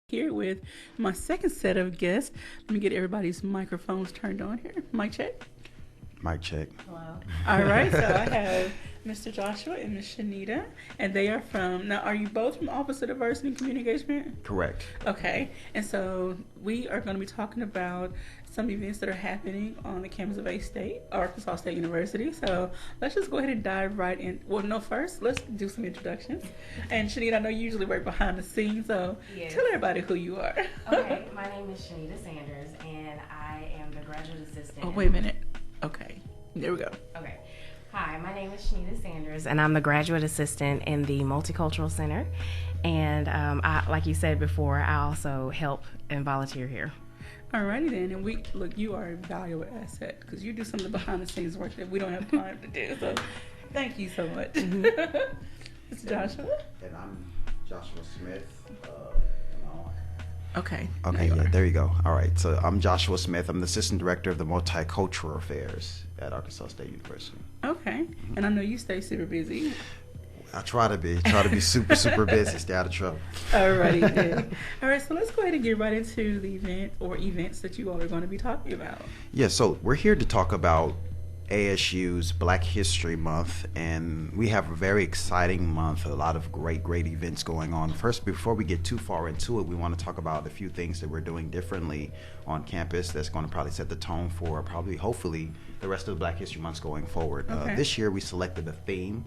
Here with my second set of guests. Let me get everybody's microphones turned on here. Mic check. Mic check. Hello. All right, so I have Mr. Joshua and Ms. Shanita, and they are from, now are you both from Office of Diversity and Community Engagement? Correct. Okay, and so we are going to be talking about some events that are happening on the campus of A-State, Arkansas State University. So let's just go ahead and dive right in. Well, no, first, let's do some introductions. And Shanita, I know you usually work behind the scenes, so Yes. tell everybody who you are. Okay, my name is Shanita Sanders, and I am the graduate assistant. Oh, wait a minute. Okay, there we go. Okay. Hi, my name is Shanita Sanders, and I'm the graduate assistant in the Multicultural Center. And like you said before, I also help and volunteer here. Alrighty then, and look, you are a valuable asset because you do some of the behind the scenes work that we don't have time to do. So, thank you so much, Mr. Joshua. And I'm Joshua Smith. Okay. Okay, yeah, there you go. All right, so I'm Joshua Smith. I'm the assistant director of the Multicultural Affairs at Arkansas State University. Okay, and I know you stay super busy. I try to be super busy, stay out of trouble. Alrighty then. All right, so let's go ahead and get right into the event or events that you all are going to be talking about. Yeah, so we're here to talk about ASU's Black History Month, and we have a very exciting month, a lot of great events going on. First, before we get too far into it, we want to talk about a few things that we're doing differently on campus that's going to probably set the tone for hopefully, the rest of the Black History Months going forward. Okay. This year, we selected a theme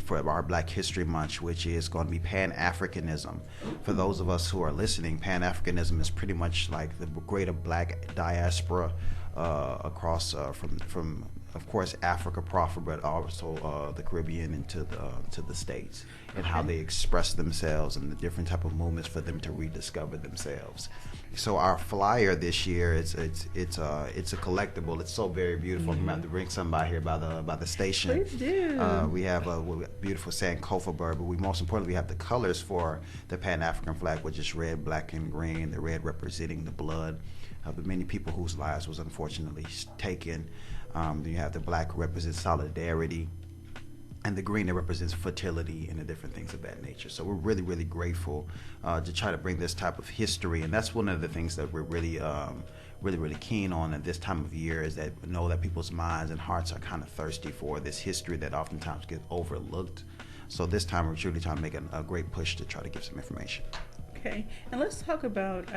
for our Black History Month, which is going to be Pan-Africanism. For those of us who are listening, Pan-Africanism is pretty much like the greater Black diaspora across from of course Africa proper, but also the Caribbean and to the States, and how they express themselves and the different type of movements for them to rediscover themselves. So our flyer this year it's a collectible. It's so very beautiful. I'm about to bring some by here by the station. Please do. We have a beautiful Sankofa bird, but most importantly we have the colors for the Pan-African flag, which is red, black, and green. The red representing the blood of the many people whose lives was unfortunately taken. You have the black represents solidarity, and the green that represents fertility and the different things of that nature. So we're really grateful to try to bring this type of history, and that's one of the things that we're really keen on at this time of year, is that know that people's minds and hearts are kind of thirsty for this history that oftentimes gets overlooked. So this time we're truly trying to make a great push to try to give some information. Okay, and let's talk about.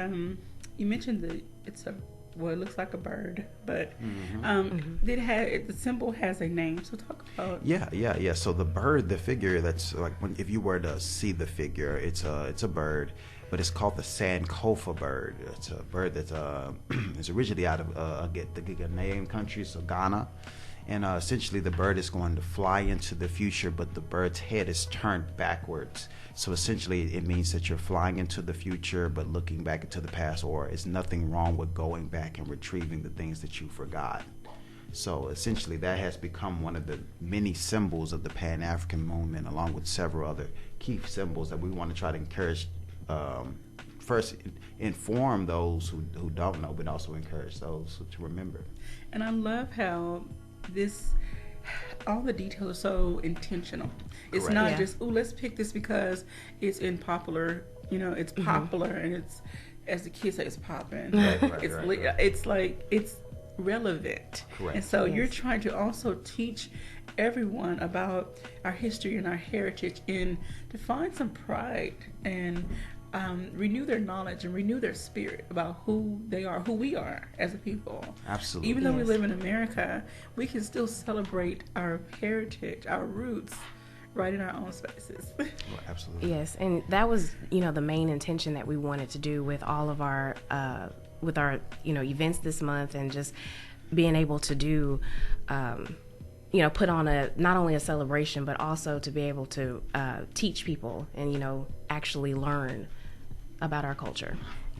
You mentioned that it looks like a bird, but the symbol has a name. So talk about. Yeah. So the bird, the figure, that's like if you were to see the figure, it's a bird, but it's called the Sankofa bird. It's a bird that's is originally out of the Ghanaian country, so Ghana. And essentially the bird is going to fly into the future, but the bird's head is turned backwards. So essentially it means that you're flying into the future but looking back into the past, or it's nothing wrong with going back and retrieving the things that you forgot. So essentially that has become one of the many symbols of the Pan-African movement, along with several other key symbols that we want to try to encourage, first inform those who don't know, but also encourage those to remember. And I love how all the details are so intentional. It's Correct. not just, let's pick this because it's in popular, it's popular and it's, as the kids say, it's popping. Right. It's like, it's relevant. Correct. And so you're trying to also teach everyone about our history and our heritage, and to find some pride and renew their knowledge and renew their spirit about who they are, who we are as a people. Absolutely. Even though we live in America, we can still celebrate our heritage, our roots, right in our own spaces. Well, absolutely. Yes, and that was, the main intention that we wanted to do with all of our, events this month, and just being able to do, put on not only a celebration, but also to be able to teach people and, actually learn about our culture.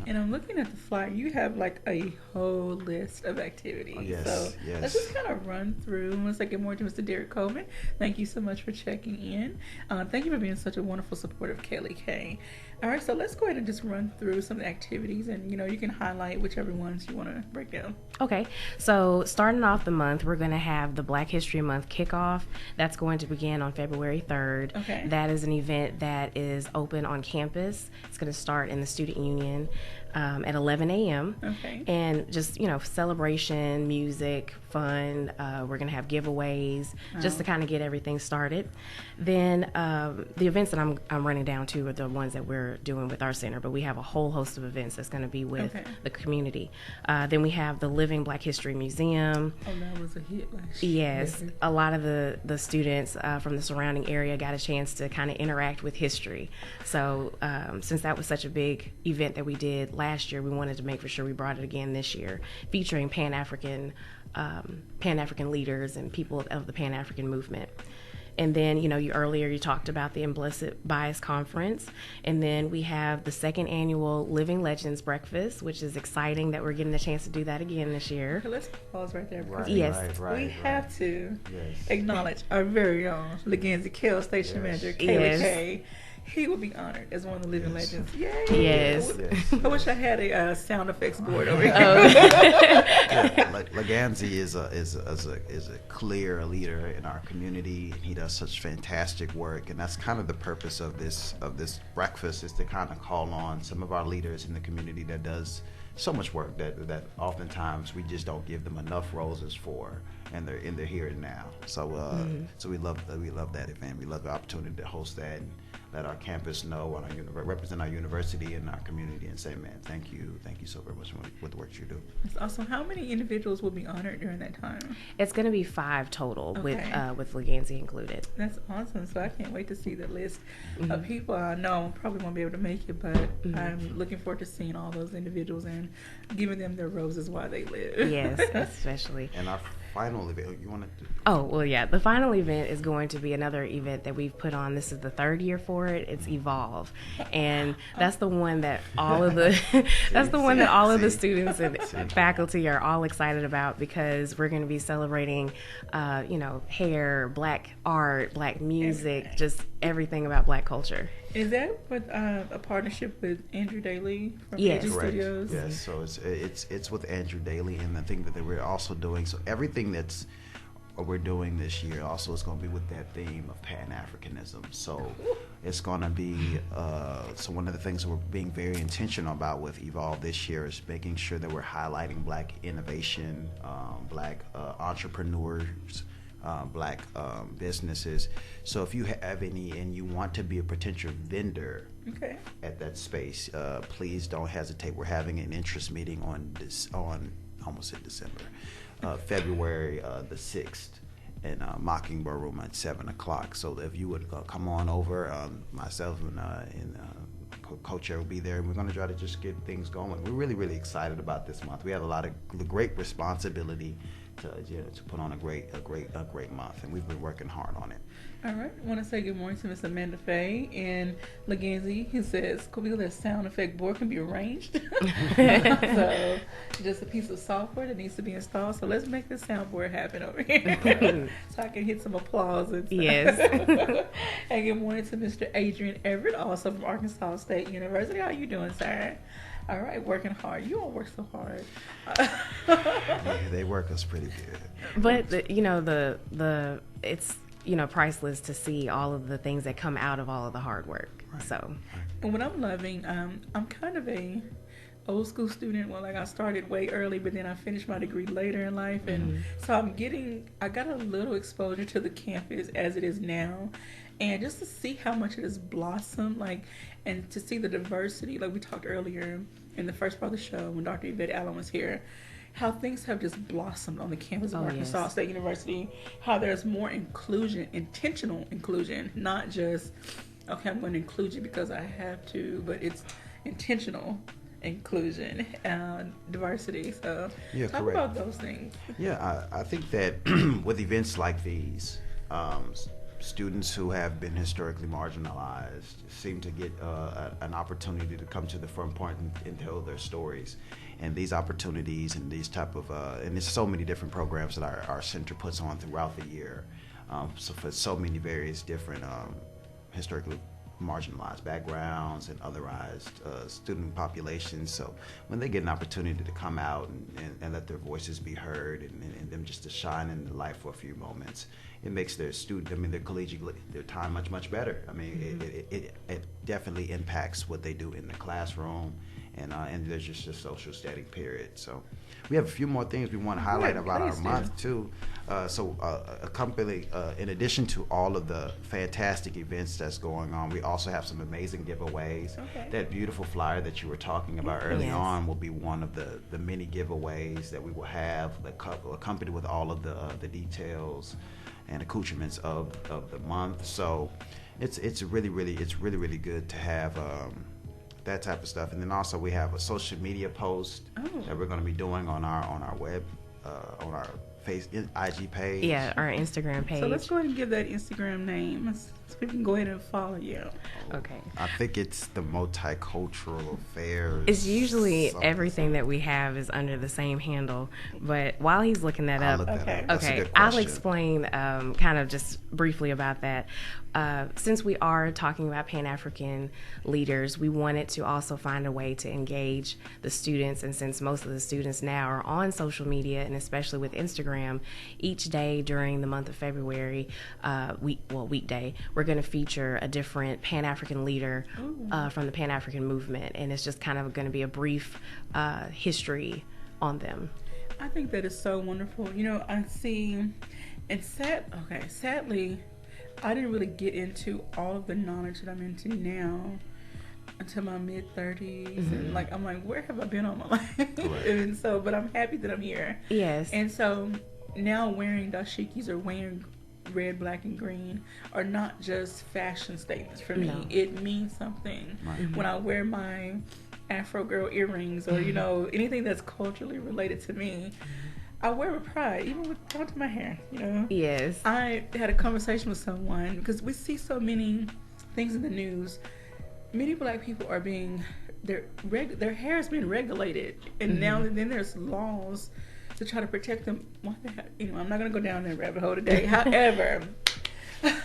And I'm looking at the flyer. You have like a whole list of activities. Oh, yes, So yes. let's just kind of run through. Once I get more to Mr. Derek Coleman, thank you so much for checking in. Thank you for being such a wonderful supporter of KLEK. All right, so let's go ahead and just run through some of the activities, and you can highlight whichever ones you want to break down. Okay, so starting off the month, we're going to have the Black History Month kickoff. That's going to begin on February 3rd. Okay. That is an event that is open on campus. It's going to start in the Student Union at 11 a.m. Okay. And just, celebration, music, fun. We're going to have giveaways just to kind of get everything started. Then the events that I'm running down to are the ones that we're doing with our center, but we have a whole host of events that's going to be with the community. Then we have the Living Black History Museum. Oh, that was a hit last year. Yes, a lot of the students from the surrounding area got a chance to kind of interact with history. So since that was such a big event that we did last year, we wanted to make for sure we brought it again this year, featuring Pan-African leaders and people of the Pan-African movement. And then, you talked about the Implicit Bias Conference. And then we have the second annual Living Legends Breakfast, which is exciting that we're getting a chance to do that again this year. Okay, let's pause right there. Right, Yes. We have to Yes. acknowledge our very own Legansy Kell Station Manager, Yes. KLEK. He will be honored as one of the living legends. Yay! Yes. Yes. I wish I had a sound effects board over here. Legansy is a clear leader in our community. He does such fantastic work, and that's kind of the purpose of this breakfast, is to kind of call on some of our leaders in the community that does so much work that oftentimes we just don't give them enough roses for, and they're here and now. So so we love that event. We love the opportunity to host that and let our campus know and represent our university and our community, and say, man, thank you so very much for the work you do. That's awesome. How many individuals will be honored during that time? It's going to be 5 total Okay. with Legansy included. That's awesome. So I can't wait to see the list of people. I know probably won't be able to make it, but I'm looking forward to seeing all those individuals and giving them their roses while they live. Yes, especially. And our final event, you want to? Oh, well, yeah. The final event is going to be another event that we've put on. This is the 3rd year for it. It's Evolve. And that's the one that all of the students and faculty are all excited about, because we're going to be celebrating hair, Black art, Black music, just everything about Black culture. Is that with a partnership with Andrew Daly from Yes. AG Correct. Studios? Yes, so it's with Andrew Daly, and the thing that we're also doing, so everything that's we're doing this year also is going to be with that theme of Pan-Africanism. So it's going to be so one of the things that we're being very intentional about with Evolve this year is making sure that we're highlighting Black innovation, Black entrepreneurs, Black businesses. So if you have any and you want to be a potential vendor at that space, please don't hesitate. We're having an interest meeting on almost in December, February the 6th, in Mockingbird Room at 7:00. So if you would come on over, myself and Coach Chair will be there, and we're going to try to just get things going. We're really, really excited about this month. We have a lot of great responsibility to put on a great month, and we've been working hard on it. All right. I want to say good morning to Miss Amanda Faye in Legansy, who says, could we that sound effect board can be arranged? So just a piece of software that needs to be installed. So let's make this soundboard happen over here. So I can hit some applause. And stuff. Yes. And good morning to Mr. Adrian Everett, also from Arkansas State University. How you doing, sir? All right, working hard. You all work so hard. Yeah, they work us pretty good. But it's priceless to see all of the things that come out of all of the hard work. Right. So, and what I'm loving, I'm kind of a old school student. Well, like I started way early, but then I finished my degree later in life, and so I got a little exposure to the campus as it is now, and just to see how much it has blossomed, and to see the diversity, like we talked earlier in the first part of the show when Dr. Yvette Allen was here, how things have just blossomed on the campus of Arkansas State University, how there's more inclusion, intentional inclusion, not just, okay, I'm going to include you because I have to, but it's intentional inclusion and diversity. So talk correct. about those things. Yeah, I think that with events like these, students who have been historically marginalized seem to get an opportunity to come to the front point and tell their stories. And these opportunities and these type of and there's so many different programs that our center puts on throughout the year. So for so many various different historically marginalized backgrounds and otherized student populations. So when they get an opportunity to come out and let their voices be heard and them just to shine in the light for a few moments, it makes their their collegiate, their time much better. I mean, it definitely impacts what they do in the classroom, and there's just a social study period. So we have a few more things we want to highlight about our month too. In addition to all of the fantastic events that's going on, we also have some amazing giveaways. Okay. That beautiful flyer that you were talking about early on will be one of the many giveaways that we will have, accompanied with all of the details and accoutrements of the month. So it's really good to have that type of stuff. And then also we have a social media post that we're going to be doing on our web, on our IG page. Yeah, our Instagram page. So let's go ahead and give that Instagram name so we can go ahead and follow you. Okay. I think it's the Multicultural Affairs. It's usually everything that we have is under the same handle. But while he's looking that up, I'll explain kind of just briefly about that. Since we are talking about Pan-African leaders, we wanted to also find a way to engage the students. And since most of the students now are on social media, and especially with Instagram, each day during the month of February, weekday, we're going to feature a different Pan-African leader from the Pan-African movement. And it's just kind of going to be a brief history on them. I think that is so wonderful. You know, I see, and sadly, I didn't really get into all of the knowledge that I'm into now until my mid-30s. And I'm like, where have I been all my life? Right. And so, but I'm happy that I'm here. Yes. And so now wearing dashikis or wearing red, black, and green are not just fashion statements for me. No. It means something. Right. When I wear my Afro girl earrings or, anything that's culturally related to me, I wear with pride, even with down to my hair, Yes. I had a conversation with someone because we see so many things in the news. Many black people are their hair is being regulated, and now and then there's laws to try to protect them. I'm not going to go down that rabbit hole today. However,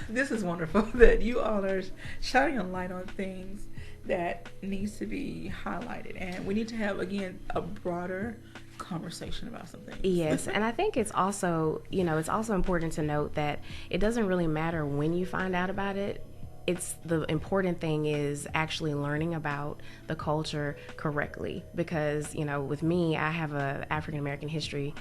this is wonderful that you all are shining a light on things that needs to be highlighted, and we need to have, again, a broader conversation about something. Yes, and I think it's also, it's also important to note that it doesn't really matter when you find out about it. It's the important thing is actually learning about the culture correctly, because with me, I have a African American history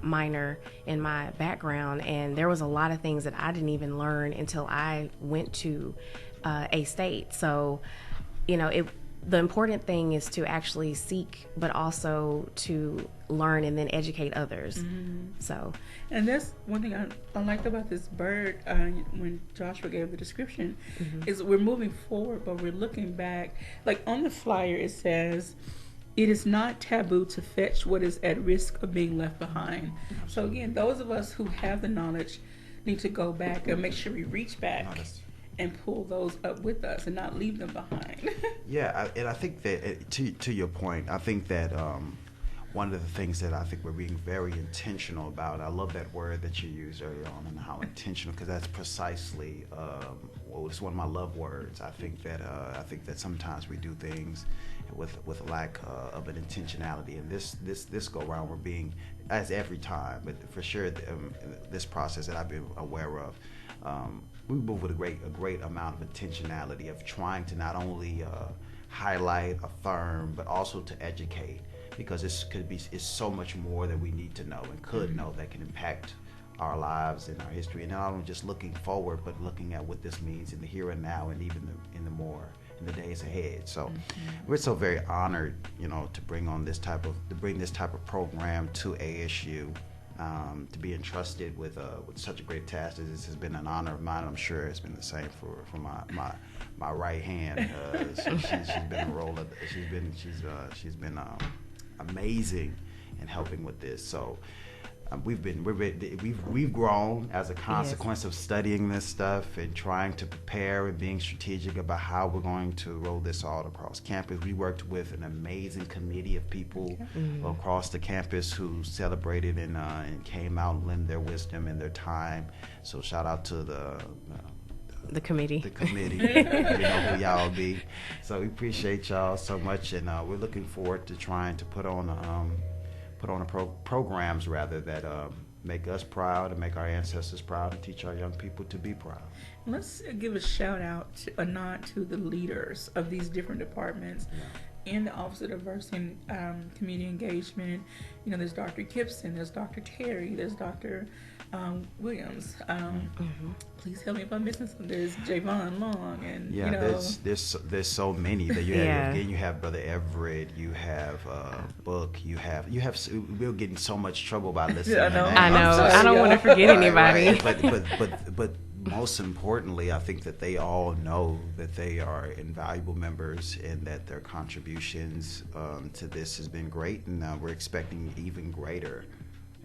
minor in my background, and there was a lot of things that I didn't even learn until I went to A-State. So the important thing is to actually seek, but also to learn and then educate others. So, and that's one thing I liked about this bird when Joshua gave the description, is we're moving forward, but we're looking back. Like on the flyer, it says, "It is not taboo to fetch what is at risk of being left behind." So again, those of us who have the knowledge need to go back and make sure we reach back and pull those up with us and not leave them behind. And I think that to your point, I think that one of the things that I think we're being very intentional about, I love that word that you used earlier on, and how intentional, because that's precisely it's one of my love words. I think that sometimes we do things with a lack of an intentionality, and this go around we're being, as every time, but for sure this process that I've been aware of. We move with a great amount of intentionality of trying to not only highlight, affirm, but also to educate, because it's so much more that we need to know and could know that can impact our lives and our history, and not only just looking forward, but looking at what this means in the here and now, and even in the days ahead. So we're so very honored, to bring this type of program to ASU. To be entrusted with such a great task, this has been an honor of mine. I'm sure it's been the same for my right hand. She's been amazing in helping with this. So we've grown as a consequence of studying this stuff and trying to prepare and being strategic about how we're going to roll this all across campus. We worked with an amazing committee of people across the campus who celebrated and came out and lent their wisdom and their time. So shout out to the committee. You know who y'all be. So we appreciate y'all so much, and we're looking forward to trying to put on programs rather that make us proud and make our ancestors proud and teach our young people to be proud. Let's give a shout out, a nod to the leaders of these different departments. In the Office of Diversity and Community Engagement. You know, there's Dr. Gibson, there's Dr. Terry, there's Dr. Williams. Please help me if I'm missing some. There's Javon Long, and you know, there's so many that you have. Again, you have Brother Everett, you have Book, you have. We're getting so much trouble by listening. I know. I don't want to forget anybody. Right. But most importantly, I think that they all know that they are invaluable members and that their contributions to this has been great, and we're expecting even greater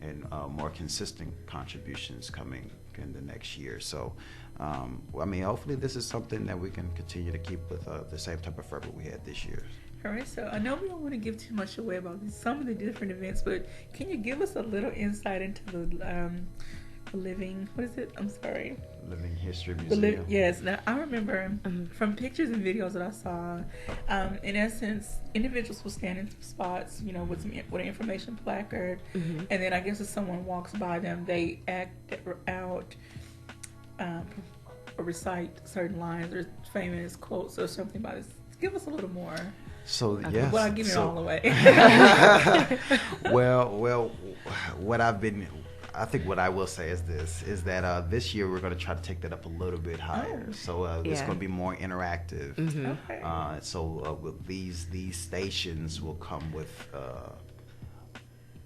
and more consistent contributions coming in the next year. So, I mean, hopefully this is something that we can continue to keep with the same type of fervor we had this year. All right, so I know we don't want to give too much away about some of the different events, but can you give us a little insight into the Living History Museum. Yes. Now I remember from pictures and videos that I saw, in essence, individuals will stand in some spots, you know, with an information placard, and then I guess if someone walks by them, they act out or recite certain lines or famous quotes or something about this. Give us a little more. So yes. Well, I'll give it all away. well, I think what I will say is that this year we're going to try to take that up a little bit higher. So it's going to be more interactive. Okay. So these stations will come with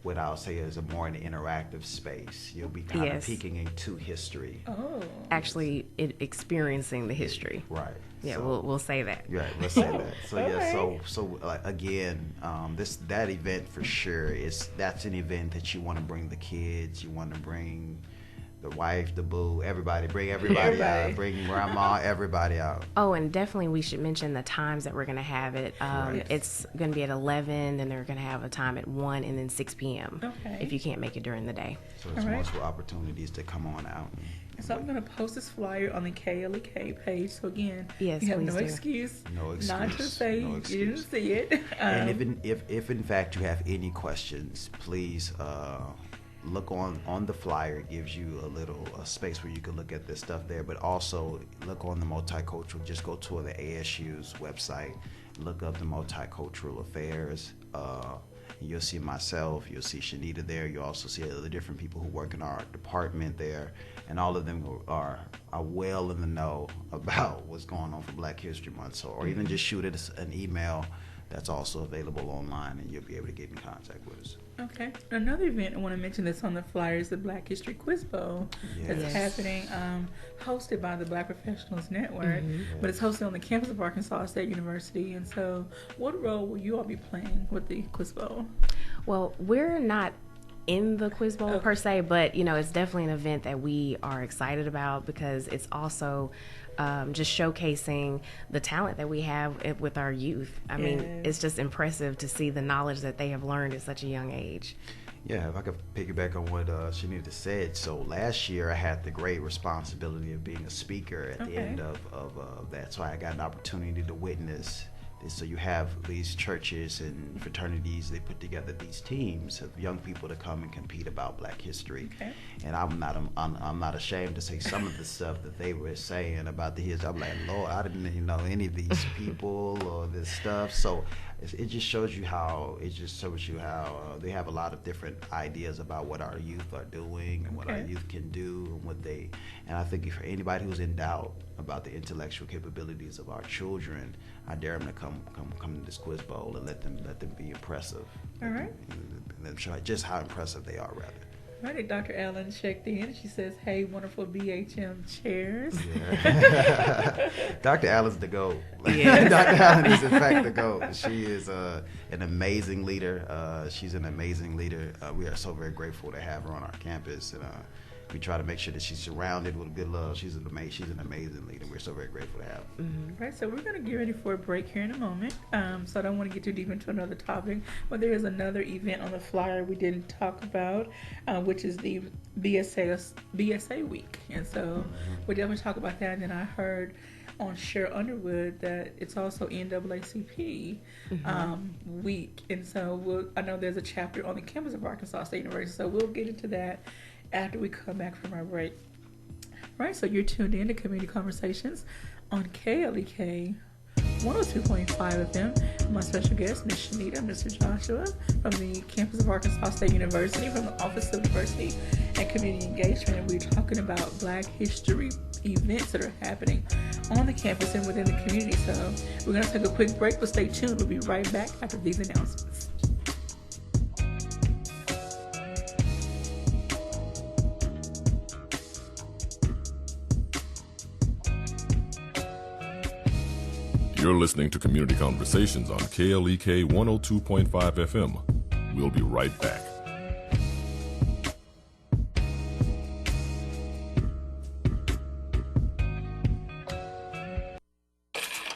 what I'll say is a more an interactive space. You'll be kind of peeking into history. Oh. Actually, experiencing the history. Right. Yeah, so, we'll say that. Right, let's say that. So right. Again, that event for sure that's an event that you want to bring the kids, you want to bring the wife, the boo, everybody, bring everybody out, bring grandma, everybody out. Oh, and definitely we should mention the times that we're going to have it. It's going to be at 11, then they're going to have a time at 1, and then 6 p.m. Okay. If you can't make it during the day. So it's multiple opportunities to come on out. So I'm going to post this flyer on the KLEK page. So again, yes, you have no excuse not to say you didn't see it. And if in fact you have any questions, please look on the flyer. It gives you a space where you can look at this stuff there, but also look on the multicultural. Just go to the ASU's website, look up the multicultural affairs. You'll see myself, you'll see Shanita there, you'll also see other different people who work in our department there, and all of them are well in the know about what's going on for Black History Month. So, or even just shoot us an email that's also available online, and you'll be able to get in contact with us. Okay. Another event I want to mention that's on the flyer is the Black History Quiz Bowl that's happening, hosted by the Black Professionals Network, but it's hosted on the campus of Arkansas State University. And so what role will you all be playing with the Quiz Bowl? Well, we're not in the Quiz Bowl per se, but you know, it's definitely an event that we are excited about because it's also just showcasing the talent that we have with our youth. I mean, it's just impressive to see the knowledge that they have learned at such a young age. Yeah, if I could piggyback on what Shanita said. So last year I had the great responsibility of being a speaker at the end of that. So I got an opportunity to witness. So you have these churches and fraternities, they put together these teams of young people to come and compete about Black history. Okay. And I'm not ashamed to say some of the stuff that they were saying about the history. I'm like, Lord, I didn't even know any of these people or this stuff. So it just shows you how they have a lot of different ideas about what our youth are doing and what our youth can do and I think for anybody who's in doubt about the intellectual capabilities of our children, I dare them to come to this Quiz Bowl and let them be impressive. All right. And show just how impressive they are, rather. Right, Dr. Allen checked in. She says, "Hey, wonderful BHM chairs." Yeah. Dr. Allen's the GOAT. Yeah. Dr. Allen is in fact the GOAT. She is an amazing leader. She's an amazing leader. We are so very grateful to have her on our campus, and we try to make sure that she's surrounded with good love. She's an amazing leader. We're so very grateful to have her. Mm-hmm. Right, so we're going to get ready for a break here in a moment. So I don't want to get too deep into another topic, but there is another event on the flyer we didn't talk about, which is the BSA week. And so we'll definitely talk about that. And then I heard on Cher Underwood that it's also NAACP week. And so I know there's a chapter on the campus of Arkansas State University, so we'll get into that after we come back from our break. Right, so you're tuned in to Community Conversations on KLEK 102.5 FM. My special guest, Ms. Shanita, Mr. Joshua, from the campus of Arkansas State University, from the Office of Diversity and Community Engagement, and we're talking about Black History events that are happening on the campus and within the community. So we're going to take a quick break, but stay tuned. We'll be right back after these announcements. You're listening to Community Conversations on KLEK 102.5 FM. We'll be right back.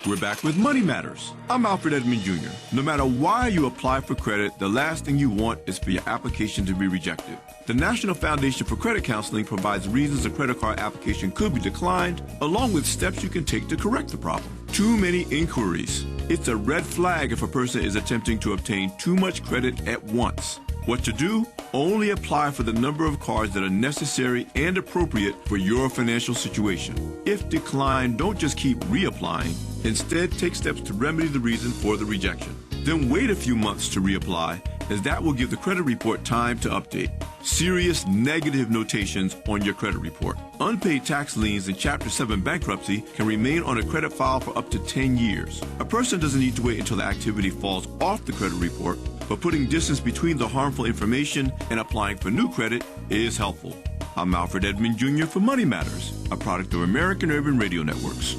We're back with Money Matters. I'm Alfred Edmond Jr. No matter why you apply for credit, the last thing you want is for your application to be rejected. The National Foundation for Credit Counseling provides reasons a credit card application could be declined, along with steps you can take to correct the problem. Too many inquiries. It's a red flag if a person is attempting to obtain too much credit at once. What to do? Only apply for the number of cards that are necessary and appropriate for your financial situation. If declined, don't just keep reapplying. Instead, take steps to remedy the reason for the rejection. Then wait a few months to reapply, as that will give the credit report time to update. Serious negative notations on your credit report. Unpaid tax liens and Chapter 7 bankruptcy can remain on a credit file for up to 10 years. A person doesn't need to wait until the activity falls off the credit report, but putting distance between the harmful information and applying for new credit is helpful. I'm Alfred Edmond Jr. for Money Matters, a product of American Urban Radio Networks.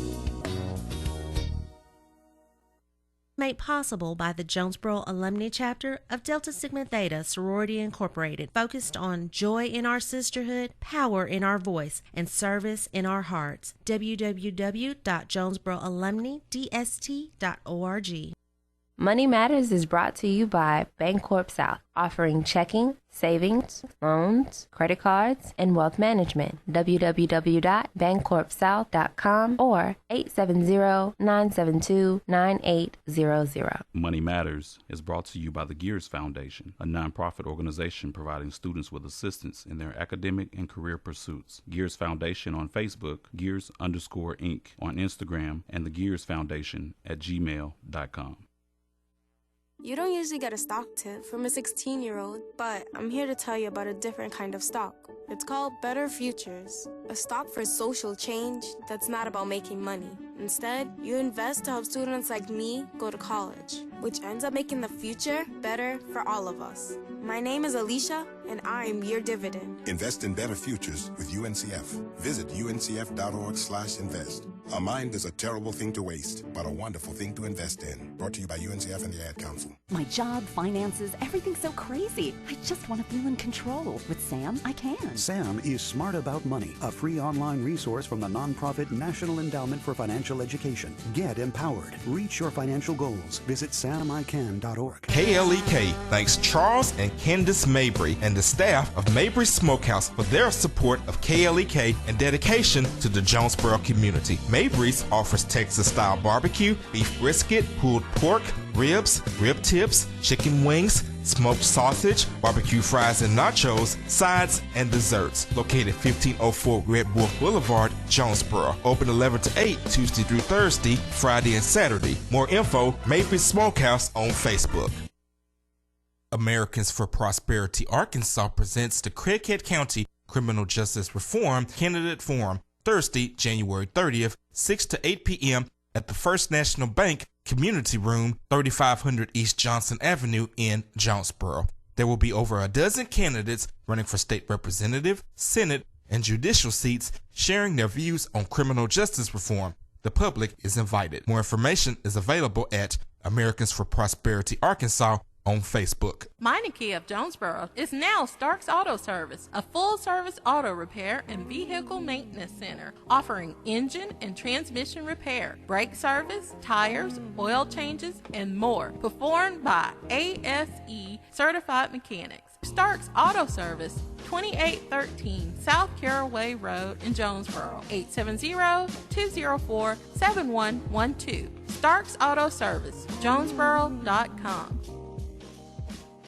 Made possible by the Jonesboro Alumni Chapter of Delta Sigma Theta Sorority Incorporated, focused on joy in our sisterhood, power in our voice, and service in our hearts. www.jonesboroalumnidst.org. Money Matters is brought to you by Bancorp South, offering checking, savings, loans, credit cards, and wealth management. www.bancorpsouth.com or 870-972-9800. Money Matters is brought to you by the Gears Foundation, a nonprofit organization providing students with assistance in their academic and career pursuits. Gears Foundation on Facebook, Gears_Inc. on Instagram, and the Gears Foundation at gmail.com. You don't usually get a stock tip from a 16-year-old, but I'm here to tell you about a different kind of stock. It's called Better Futures, a stock for social change that's not about making money. Instead, you invest to help students like me go to college, which ends up making the future better for all of us. My name is Alicia, and I'm your dividend. Invest in better futures with UNCF. Visit uncf.org/invest. A mind is a terrible thing to waste, but a wonderful thing to invest in. Brought to you by UNCF and the Ad Council. My job, finances, everything's so crazy. I just want to feel in control. With SAM, I can. SAM is Smart About Money, a free online resource from the nonprofit National Endowment for Financial Education. Get empowered. Reach your financial goals. Visit samican.org. KLEK thanks Charles and Candace Mabry and the staff of Mabry Smokehouse for their support of KLEK and dedication to the Jonesboro community. Mabry's offers Texas-style barbecue, beef brisket, pulled pork, ribs, rib tips, chicken wings, smoked sausage, barbecue fries and nachos, sides, and desserts. Located 1504 Red Wolf Boulevard, Jonesboro. Open 11 to 8, Tuesday through Thursday, Friday and Saturday. More info, Mabry Smokehouse on Facebook. Americans for Prosperity Arkansas presents the Craighead County Criminal Justice Reform Candidate Forum, Thursday, January 30th, 6 to 8 p.m. at the First National Bank Community Room, 3500 East Johnson Avenue in Jonesboro. There will be over a dozen candidates running for state representative, Senate, and judicial seats, sharing their views on criminal justice reform. The public is invited. More information is available at Americans for Prosperity Arkansas on Facebook. Meineke of Jonesboro is now Starks Auto Service, a full-service auto repair and vehicle maintenance center, offering engine and transmission repair, brake service, tires, oil changes, and more, performed by ASE certified mechanics. Starks Auto Service, 2813 South Caraway Road in Jonesboro, 870-204-7112. Starks Auto Service, Jonesboro.com.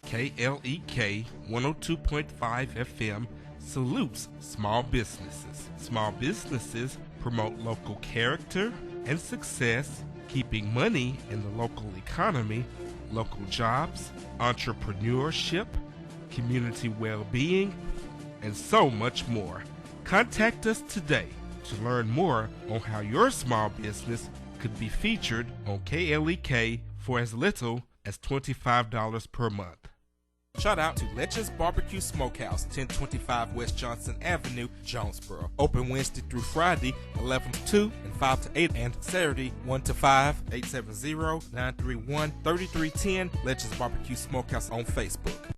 KLEK 102.5 FM salutes small businesses. Small businesses promote local character and success, keeping money in the local economy, local jobs, entrepreneurship, community well-being, and so much more. Contact us today to learn more on how your small business could be featured on KLEK for as little as $25 per month. Shout out to Lecher's Barbecue Smokehouse, 1025 West Johnson Avenue, Jonesboro. Open Wednesday through Friday, 11 to 2 and 5 to 8, and Saturday, 1 to 5, 870-931-3310. Lecher's Barbecue Smokehouse on Facebook.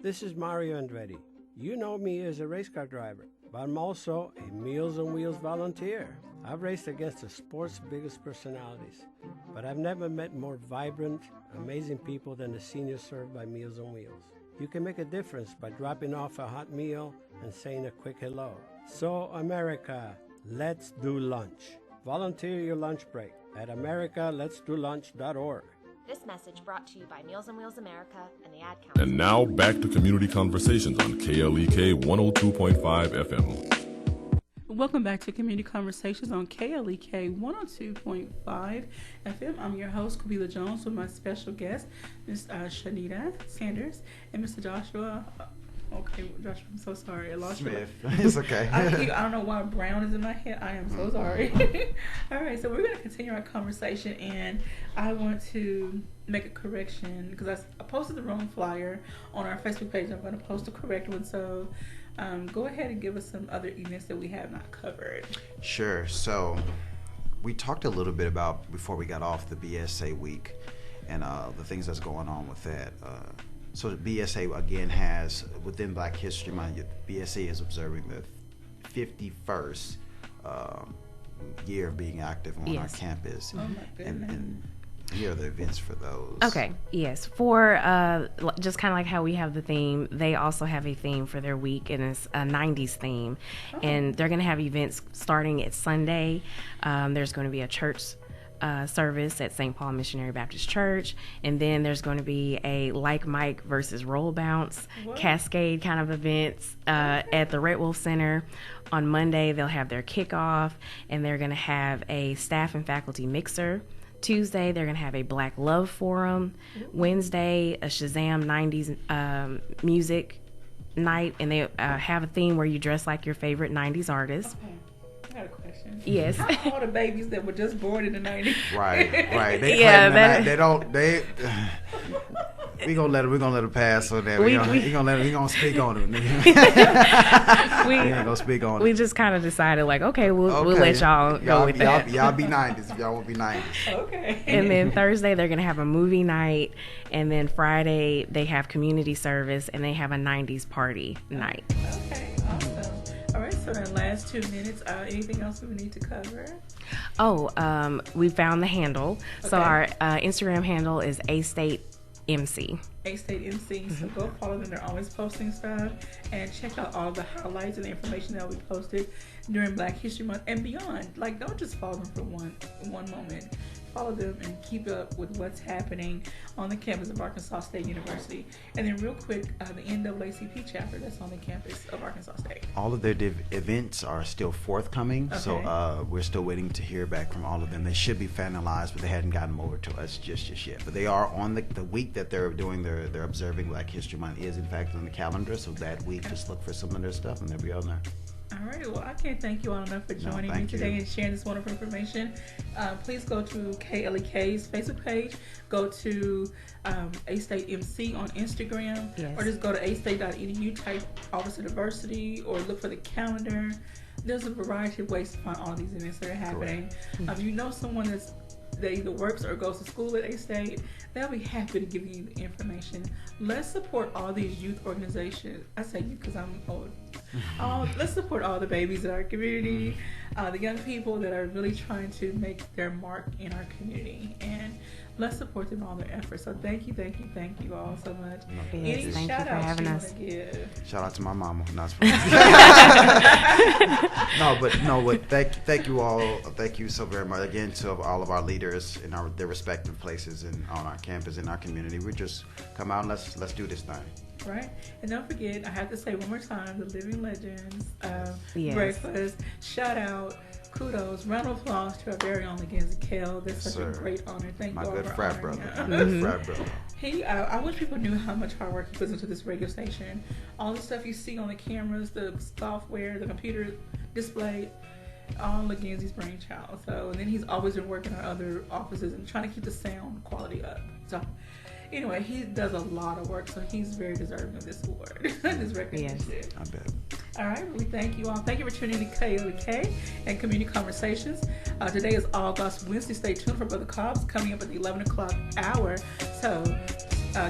This is Mario Andretti. You know me as a race car driver, but I'm also a Meals on Wheels volunteer. I've raced against the sport's biggest personalities, but I've never met more vibrant, amazing people than the seniors served by Meals on Wheels. You can make a difference by dropping off a hot meal and saying a quick hello. So, America, let's do lunch. Volunteer your lunch break at americaletsdolunch.org. This message brought to you by Meals on Wheels America and the Ad Council. And now back to Community Conversations on KLEK 102.5 FM. Welcome back to Community Conversations on KLEK 102.5 FM. I'm your host, Kabila Jones, with my special guest, Ms. Shanita Sanders and Mr. Joshua. Okay, Joshua, I'm so sorry. I lost Smith. It's okay. I don't know why Brown is in my head. I am so sorry. All right, so we're going to continue our conversation, and I want to make a correction because I posted the wrong flyer on our Facebook page. I'm going to post a correct one, so go ahead and give us some other events that we have not covered. Sure. So we talked a little bit about, before we got off, the BSA week and the things that's going on with that. So the BSA, again, has, within Black History Month, BSA is observing the 51st year of being active on our campus. Oh my goodness. And here are the events for those. Okay, yes. For just kind of like how we have the theme, they also have a theme for their week, and it's a 90s theme. Oh. And they're going to have events starting at Sunday. There's going to be a church service at St. Paul Missionary Baptist Church, and then there's going to be a Like Mike versus Roll Bounce Cascade kind of events at the Red Wolf Center. On Monday, they'll have their kickoff, and they're going to have a staff and faculty mixer. Tuesday, they're going to have a Black Love Forum. Wednesday, a Shazam 90s music night, and they have a theme where you dress like your favorite 90s artist. Okay. I got a question. Yes. How all the babies that were just born in the 90s? Right. They we're gonna let them pass on that. We're gonna speak on it. We ain't gonna speak on it. We just kind of decided, like, okay, we'll let y'all go with that. Y'all be 90s if y'all won't be 90s. Okay. And then Thursday they're gonna have a movie night, and then Friday they have community service, and they have a 90s party night. Okay, awesome. All right, so in the last 2 minutes, anything else we need to cover? We found the handle. Okay. So our Instagram handle is A-State MC. A-State MC. So go follow them. They're always posting stuff. And check out all the highlights and the information that we posted during Black History Month and beyond. Like, don't just follow them for one moment. Follow them and keep up with what's happening on the campus of Arkansas State University. And then real quick, the NAACP chapter that's on the campus of Arkansas State. All of their events are still forthcoming, okay. So we're still waiting to hear back from all of them. They should be finalized, but they hadn't gotten them over to us just yet. But they are on the week that they're doing they're observing Black History Month is in fact on the calendar, so that week just look for some of their stuff and they'll be on there. All right. Well, I can't thank you all enough for joining me today and sharing this wonderful information. Please go to KLEK's Facebook page. Go to A-State MC on Instagram. Yes. Or just go to astate.edu, type Office of Diversity, or look for the calendar. There's a variety of ways to find all these events that are happening. If you know someone that either works or goes to school at A-State, they'll be happy to give you the information. Let's support all these youth organizations. I say youth because I'm old. Let's support all the babies in our community, the young people that are really trying to make their mark in our community. And let's support them in all their efforts. So thank you all so much. Yes, Any thank you for having us. Shout out to my mama. But thank you all. Thank you so very much again to all of our leaders in their respective places and on our campus, in our community. We just come out and let's do this thing. Right, and don't forget, I have to say one more time, the Living Legends Yes. breakfast. Shout out, kudos, round of applause to our very own Mackenzie Kell. That's such a great honor. Thank you all for frat brother. honoring Frat brother. I wish people knew how much hard work he puts into this radio station. All the stuff you see on the cameras, the software, the computer display, all Mackenzie's brainchild. So, and then he's always been working on other offices and trying to keep the sound quality up. So, anyway, he does a lot of work, so he's very deserving of this award, this recognition. Yes, I bet. All right, we thank you all. Thank you for tuning in to KLEK and Community Conversations. Today is All Gospel Wednesday. Stay tuned for Brother Cobbs coming up at the 11 o'clock hour. So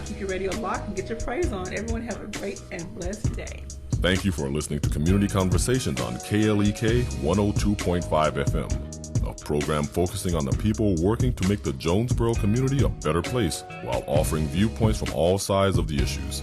keep your radio locked and get your praise on. Everyone have a great and blessed day. Thank you for listening to Community Conversations on KLEK 102.5 FM, a program focusing on the people working to make the Jonesboro community a better place while offering viewpoints from all sides of the issues.